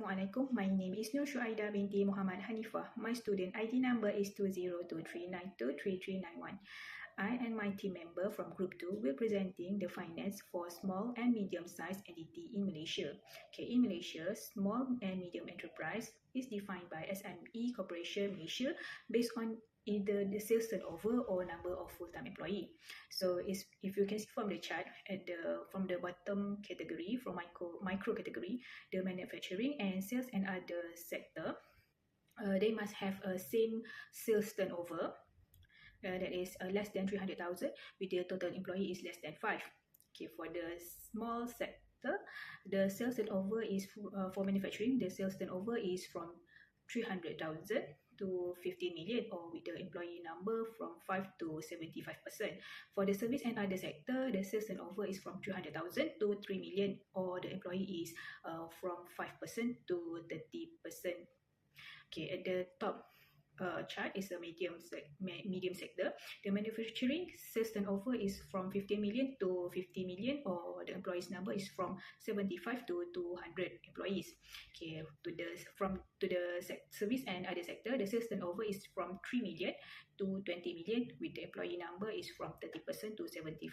Assalamualaikum. My name is Shuaida Binti Muhammad Hanifah. My student ID number is 2023923391. I and my team member from Group 2 will presenting the finance for small and medium-sized entity in Malaysia. Okay, in Malaysia, small and medium enterprise is defined by SME Corporation Malaysia based on either the sales turnover or number of full-time employee. So if you can see from the chart from the bottom category, from micro category, the manufacturing and sales and other sector, they must have a same sales turnover that is less than 300,000 with the total employee is less than 5. Okay, for the small sector, the sales turnover is for manufacturing, the sales turnover is from 300,000 to 15 million, or with the employee number from 5 to 75%. For the service and other sector, the sales turnover is from 300,000 to 3 million, or the employee is from 5% to 30%. Okay, at the top chart is the medium sector. The manufacturing sales turnover is from 15 million to 50 million, or the employees number is from 75 to 200 employees. Okay, to the service and other sector, the sales turnover is from 3 million to 20 million, with the employee number is from 30% to 75%.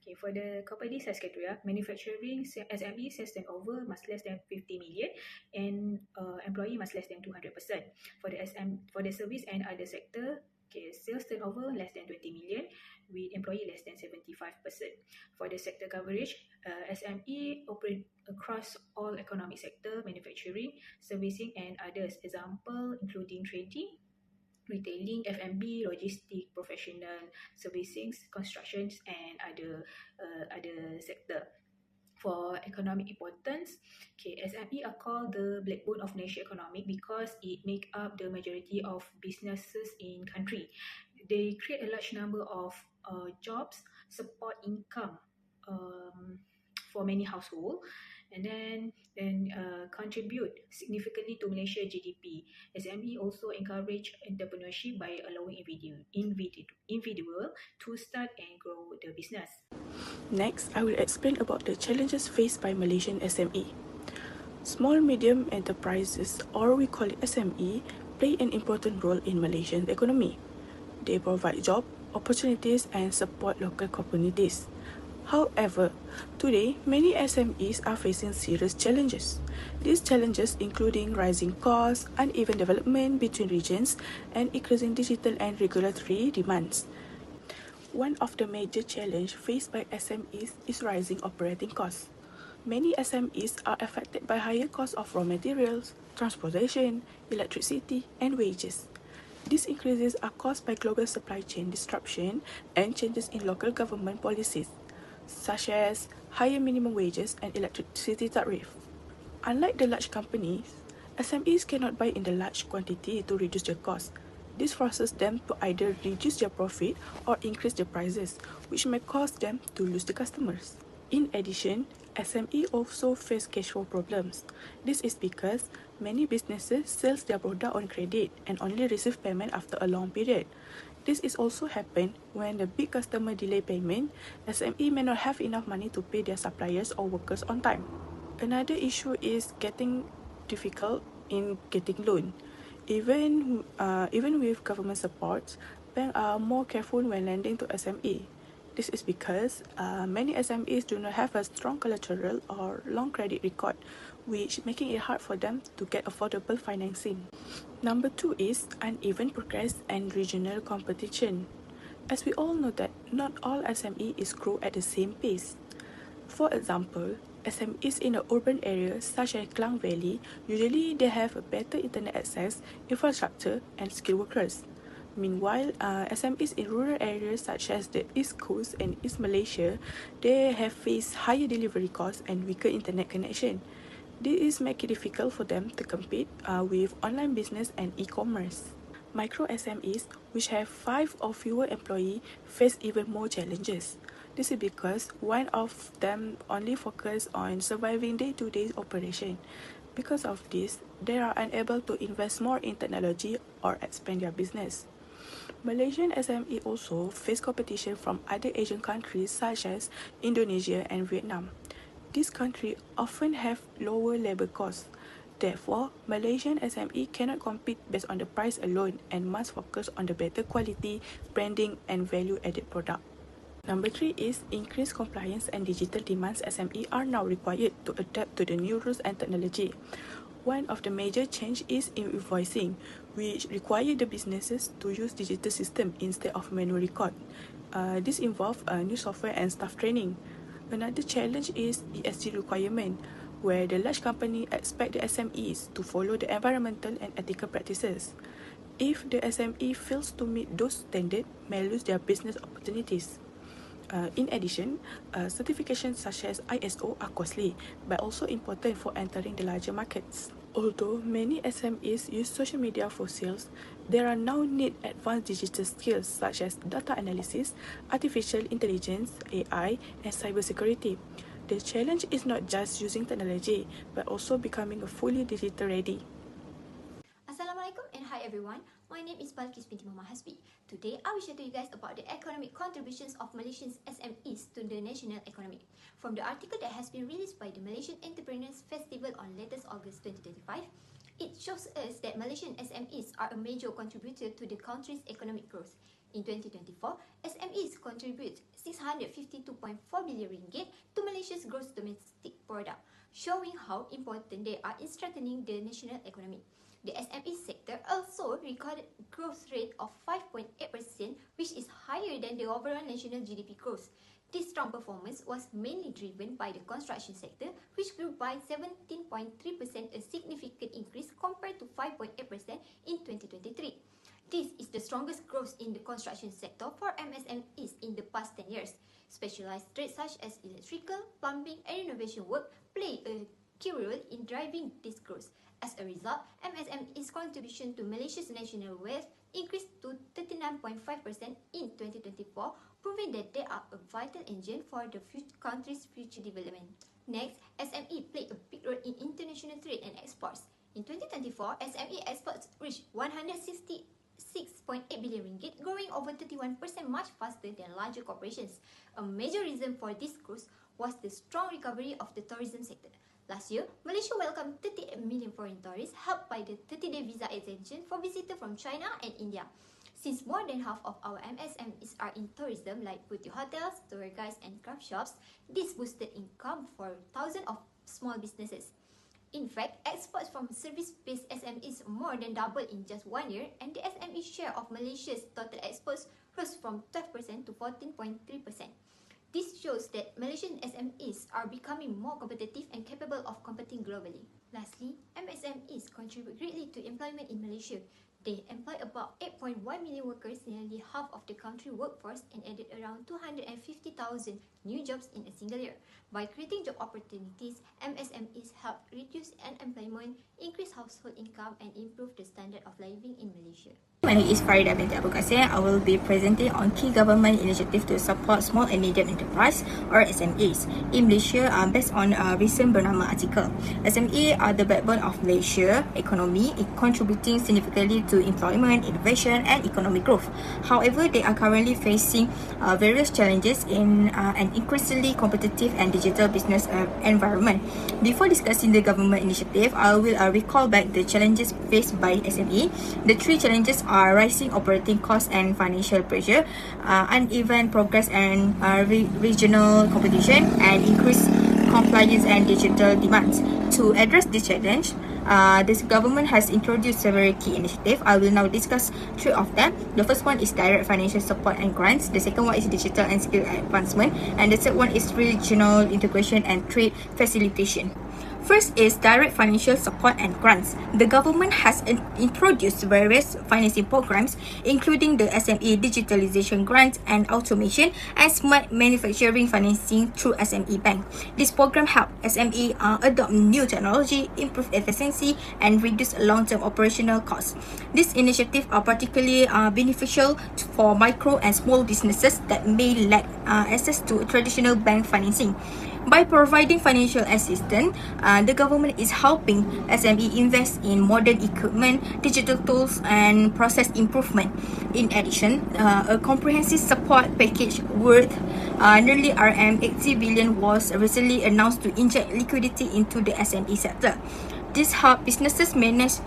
Okay, for the company size criteria, manufacturing SME sales turnover must less than 50 million and employee must less than 200%. For the service and other sector, okay, sales turnover less than 20 million with employee less than 75%. For the sector coverage, SME operate across all economic sector, manufacturing, servicing and others. Example including trading, retailing, F&B, logistic, professional, servicing, constructions and other sector. For economic importance, okay, SME are called the backbone of national economy because it make up the majority of businesses in country. They create a large number of jobs, support income for many households, and then contribute significantly to Malaysia GDP. SME also encourage entrepreneurship by allowing individual to start and grow the business. Next, I will explain about the challenges faced by Malaysian SME. Small medium enterprises, or we call it SME, play an important role in Malaysian economy. They provide job opportunities and support local communities. However, today, many SMEs are facing serious challenges. These challenges including rising costs, uneven development between regions, and increasing digital and regulatory demands. One of the major challenges faced by SMEs is rising operating costs. Many SMEs are affected by higher costs of raw materials, transportation, electricity, and wages. These increases are caused by global supply chain disruption and changes in local government policies, such as higher minimum wages and electricity tariff. Unlike the large companies, SMEs cannot buy in the large quantity to reduce their costs. This forces them to either reduce their profit or increase their prices, which may cause them to lose the customers. In addition, SME also face cash flow problems. This is because many businesses sell their product on credit and only receive payment after a long period. This is also happen when the big customer delay payment. SME may not have enough money to pay their suppliers or workers on time. Another issue is getting difficult in getting loan. Even with government support, banks are more careful when lending to SME. This is because many SMEs do not have a strong collateral or long credit record, which making it hard for them to get affordable financing. Number 2 is uneven progress and regional competition. As we all know that not all SME is grow at the same pace. For example, SMEs in the urban areas such as Klang Valley, usually they have a better internet access, infrastructure and skilled workers. Meanwhile, SMEs in rural areas such as the East Coast and East Malaysia, they have faced higher delivery costs and weaker internet connection. This makes it difficult for them to compete with online business and e-commerce. Micro SMEs, which have 5 or fewer employees, face even more challenges. This is because one of them only focus on surviving day-to-day operation. Because of this, they are unable to invest more in technology or expand their business. Malaysian SME also face competition from other Asian countries such as Indonesia and Vietnam. these countries often have lower labour costs. Therefore, Malaysian SME cannot compete based on the price alone and must focus on the better quality, branding and value-added product. Number 3 is increased compliance and digital demands. SME are now required to adapt to the new rules and technology. One of the major change is invoicing, which require the businesses to use digital system instead of manual record. This involves new software and staff training. Another challenge is ESG requirement, where the large company expect the SMEs to follow the environmental and ethical practices. If the SME fails to meet those standards, may lose their business opportunities. In addition, certifications such as ISO are costly, but also important for entering the larger markets. Although many SMEs use social media for sales, there are now need advanced digital skills such as data analysis, artificial intelligence, AI, and cybersecurity. The challenge is not just using technology, but also becoming a fully digital ready. Assalamualaikum and hi everyone. My name is Balqis Binti Hasbi. Today, I will share to you guys about the economic contributions of Malaysian SMEs to the national economy. From the article that has been released by the Malaysian Entrepreneurs Festival on latest August 2025, it shows us that Malaysian SMEs are a major contributor to the country's economic growth. In 2024, SMEs contribute 652.4 billion ringgit to Malaysia's gross domestic product, showing how important they are in strengthening the national economy. The SME sector also recorded a growth rate of 5.8%, which is higher than the overall national GDP growth. This strong performance was mainly driven by the construction sector, which grew by 17.3%, a significant increase compared to 5.8% in 2023. This is the strongest growth in the construction sector for MSMEs in the past 10 years. Specialized trades such as electrical, plumbing, and renovation work play a key role in driving this growth. As a result, MSME's contribution to Malaysia's national wealth increased to 39.5% in 2024, proving that they are a vital engine for the country's future development. Next, SME played a big role in international trade and exports. In 2024, SME exports reached 166.8 billion ringgit, growing over 31%, much faster than larger corporations. A major reason for this growth was the strong recovery of the tourism sector. Last year, Malaysia welcomed 38 million foreign tourists, helped by the 30-day visa exemption for visitors from China and India. Since more than half of our MSMEs are in tourism, like boutique hotels, tour guides, and craft shops, this boosted income for thousands of small businesses. In fact, exports from service-based SMEs more than doubled in just 1 year, and the SME share of Malaysia's total exports rose from 12% to 14.3%. This shows that Malaysian SMEs are becoming more competitive and capable of competing globally. Lastly, MSMEs contribute greatly to employment in Malaysia. They employ about 8.1 million workers, nearly half of the country workforce, and added around 250,000 new jobs in a single year. By creating job opportunities, MSMEs help reduce unemployment, increase household income, and improve the standard of living in Malaysia. My name is Faridah Binti I will be presenting on key government initiative to support small and medium enterprise or SMEs in Malaysia based on a recent bernama article. SME are the backbone of Malaysia economy, contributing significantly to employment, innovation and economic growth. However, they are currently facing various challenges in an increasingly competitive and digital business environment. Before discussing the government initiative, I will recall back the challenges faced by SME. The three challenges are rising operating costs and financial pressure, uneven progress and regional competition, and increased compliance and digital demands. To address this challenge, this government has introduced several key initiatives. I will now discuss three of them. The first one is direct financial support and grants. The second one is digital and skill advancement. And the third one is regional integration and trade facilitation. First is direct financial support and grants. The government has introduced various financing programs, including the SME digitalization grants and automation and smart manufacturing financing through SME Bank. This program helps SME adopt new technology, improve efficiency, and reduce long-term operational costs. These initiatives are particularly beneficial for micro and small businesses that may lack access to traditional bank financing. By providing financial assistance, the government is helping SME invest in modern equipment, digital tools, and process improvement. In addition, a comprehensive support package worth nearly RM 80 billion was recently announced to inject liquidity into the SME sector. This helps businesses manage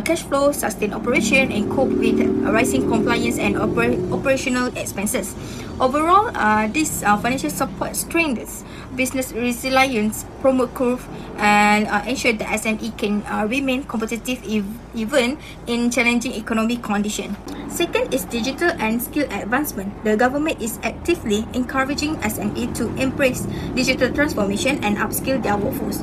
cash flow, sustain operation, and cope with rising compliance and operational expenses. Overall, this financial support strengthens business resilience, promote growth, and ensure that SME can remain competitive even in challenging economic conditions. Second is digital and skill advancement. The government is actively encouraging SME to embrace digital transformation and upskill their workforce.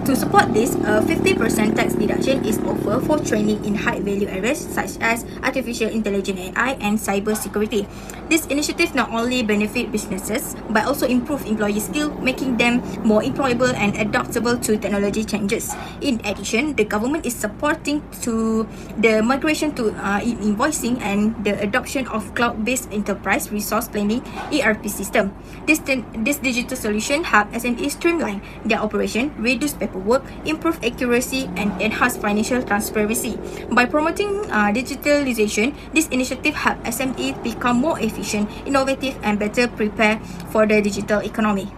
To support this, a 50% tax deduction is offered for training in high-value areas such as artificial intelligence AI and cyber security. This initiative not only benefit businesses but also improve employee skill, making them more employable and adaptable to technology changes. In addition, the government is supporting to the migration to invoicing and the adoption of cloud-based enterprise resource planning ERP system. This digital solution help SMEs streamline their operation, reduce paperwork, improve accuracy, and enhance financial transparency. By promoting digitalization, this initiative help SMEs become more efficient, innovative, and better prepared for the digital economy.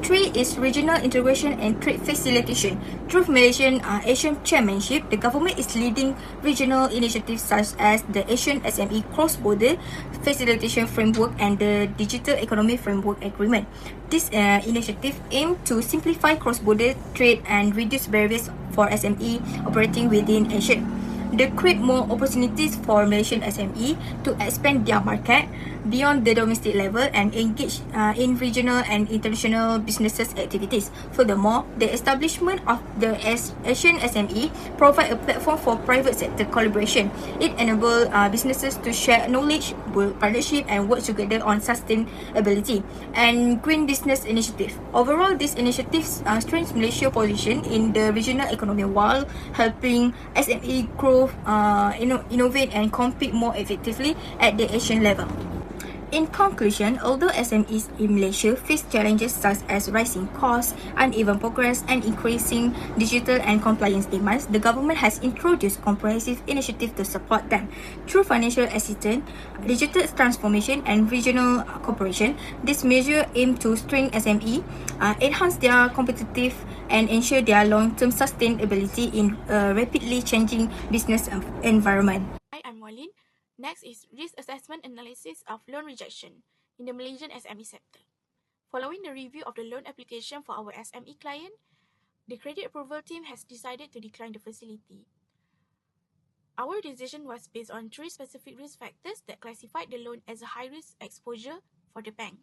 3 is regional integration and trade facilitation. Through Malaysian Asian Chairmanship, the government is leading regional initiatives such as the Asian SME Cross-Border Facilitation Framework and the Digital Economy Framework Agreement. This initiative aims to simplify cross-border trade and reduce barriers for SME operating within Asia. They create more opportunities for Malaysian SME to expand their market beyond the domestic level and engage in regional and international businesses activities. Furthermore, the establishment of the Asian SME provide a platform for private sector collaboration. It enables businesses to share knowledge, build partnership, and work together on sustainability and green business initiative. Overall, these initiatives strengthen Malaysia's position in the regional economy while helping SME grow, innovate, and compete more effectively at the Asian level. In conclusion, although SMEs in Malaysia face challenges such as rising costs, uneven progress, and increasing digital and compliance demands, the government has introduced comprehensive initiatives to support them. Through financial assistance, digital transformation, and regional cooperation, this measure aim to strengthen SME, enhance their competitive, and ensure their long-term sustainability in a rapidly changing business environment. Hi, I'm Walin. Next is risk assessment analysis of loan rejection in the Malaysian SME sector. Following the review of the loan application for our SME client, the credit approval team has decided to decline the facility. Our decision was based on 3 specific risk factors that classified the loan as a high-risk exposure for the bank.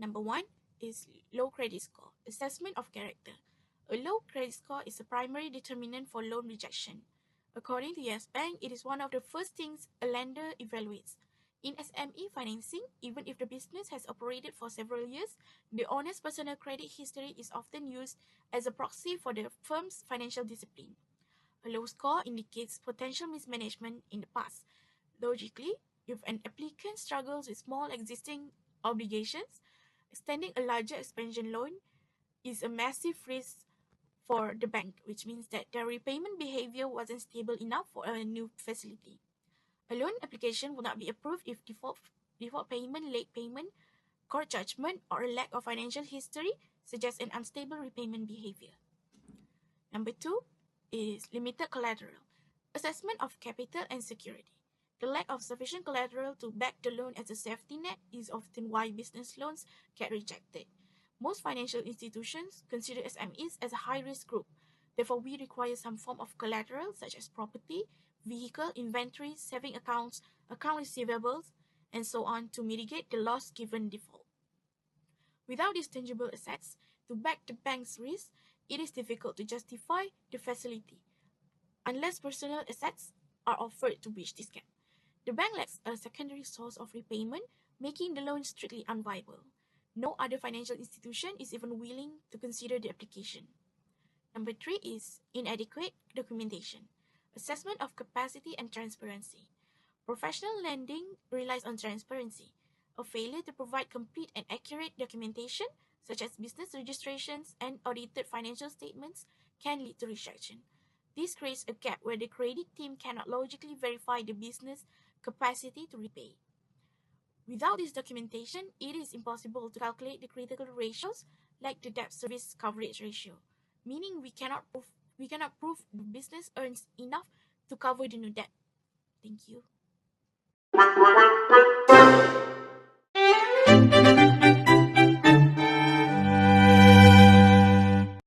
Number 1 is low credit score, assessment of character. A low credit score is a primary determinant for loan rejection. According to Yes Bank, it is one of the first things a lender evaluates. In SME financing, even if the business has operated for several years, the owner's personal credit history is often used as a proxy for the firm's financial discipline. A low score indicates potential mismanagement in the past. Logically, if an applicant struggles with small existing obligations, extending a larger expansion loan is a massive risk for the bank, which means that their repayment behavior wasn't stable enough for a new facility. A loan application will not be approved if default payment, late payment, court judgment, or a lack of financial history suggests an unstable repayment behavior. Number 2 is limited collateral, assessment of capital and security. The lack of sufficient collateral to back the loan as a safety net is often why business loans get rejected. Most financial institutions consider SMEs as a high-risk group. Therefore, we require some form of collateral such as property, vehicle, inventory, saving accounts, account receivables, and so on to mitigate the loss given default. Without these tangible assets to back the bank's risk, it is difficult to justify the facility, unless personal assets are offered to bridge this gap. The bank lacks a secondary source of repayment, making the loan strictly unviable. No other financial institution is even willing to consider the application. Number 3 is inadequate documentation, assessment of capacity and transparency. Professional lending relies on transparency. A failure to provide complete and accurate documentation, such as business registrations and audited financial statements, can lead to rejection. This creates a gap where the credit team cannot logically verify the business capacity to repay. Without this documentation, it is impossible to calculate the critical ratios like the debt service coverage ratio, meaning we cannot prove the business earns enough to cover the new debt. Thank you.